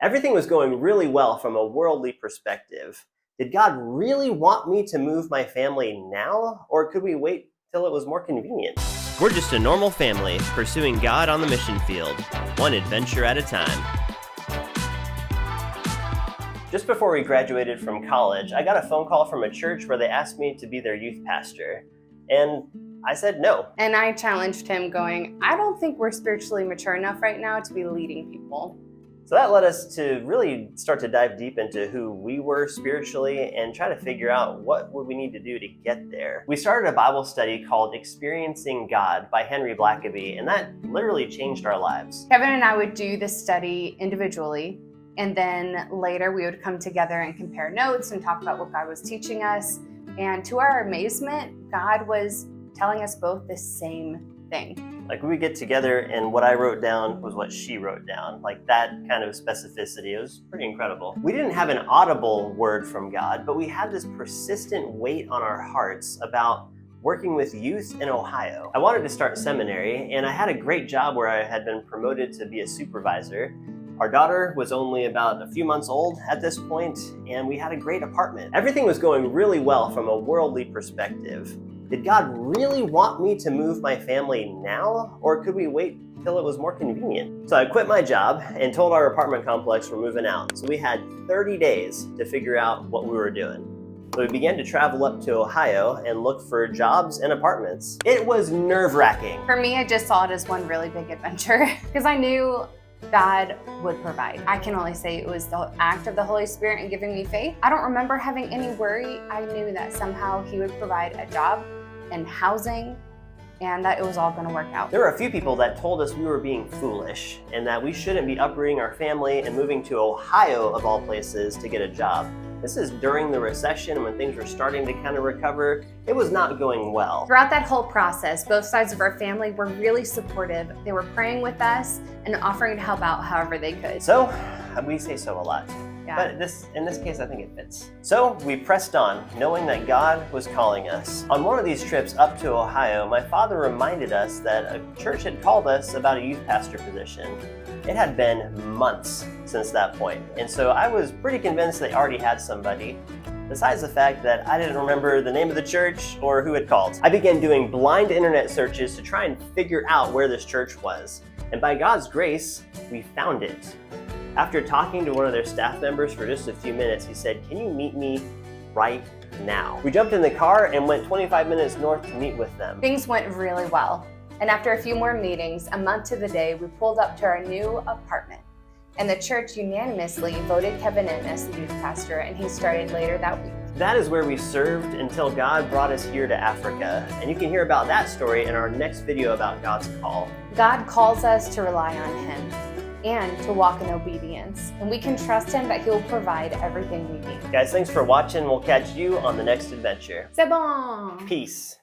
Everything was going really well from a worldly perspective. Did God really want me to move my family now, or could we wait till it was more convenient? We're just a normal family pursuing God on the mission field, one adventure at a time. Just before we graduated from college, I got a phone call from a church where they asked me to be their youth pastor. And I said no. And I challenged him going, I don't think we're spiritually mature enough right now to be leading people. So that led us to really start to dive deep into who we were spiritually and try to figure out what would we need to do to get there. We started a Bible study called Experiencing God by Henry Blackaby, and that literally changed our lives. Kevin and I would do this study individually, and then later we would come together and compare notes and talk about what God was teaching us. And to our amazement, God was telling us both the same thing. Like, we would get together and what I wrote down was what she wrote down. Like, that kind of specificity. It was pretty incredible. We didn't have an audible word from God, but we had this persistent weight on our hearts about working with youth in Ohio. I wanted to start seminary, and I had a great job where I had been promoted to be a supervisor. Our daughter was only about a few months old at this point, and we had a great apartment. Everything was going really well from a worldly perspective. Did God really want me to move my family now, or could we wait till it was more convenient? So I quit my job and told our apartment complex we're moving out. So we had 30 days to figure out what we were doing. So we began to travel up to Ohio and look for jobs and apartments. It was nerve-wracking. For me, I just saw it as one really big adventure because I knew God would provide. I can only say it was the act of the Holy Spirit in giving me faith. I don't remember having any worry. I knew that somehow He would provide a job and housing, and that it was all going to work out. There were a few people that told us we were being foolish and that we shouldn't be uprooting our family and moving to Ohio, of all places, to get a job. This is during the recession when things were starting to kind of recover. It was not going well. Throughout that whole process, both sides of our family were really supportive. They were praying with us and offering to help out however they could. So, we say so a lot. Yeah. But in this case, I think it fits. So we pressed on, knowing that God was calling us. On one of these trips up to Ohio, my father reminded us that a church had called us about a youth pastor position. It had been months since that point, and so I was pretty convinced they already had somebody, besides the fact that I didn't remember the name of the church or who had called. I began doing blind internet searches to try and figure out where this church was, and by God's grace, we found it. After talking to one of their staff members for just a few minutes, he said, "Can you meet me right now?" We jumped in the car and went 25 minutes north to meet with them. Things went really well. And after a few more meetings, a month to the day, we pulled up to our new apartment. And the church unanimously voted Kevin in as the youth pastor, and he started later that week. That is where we served until God brought us here to Africa. And you can hear about that story in our next video about God's call. God calls us to rely on Him and to walk in obedience. And we can trust Him that He'll provide everything we need. Guys, thanks for watching. We'll catch you on the next adventure. C'est bon! Peace.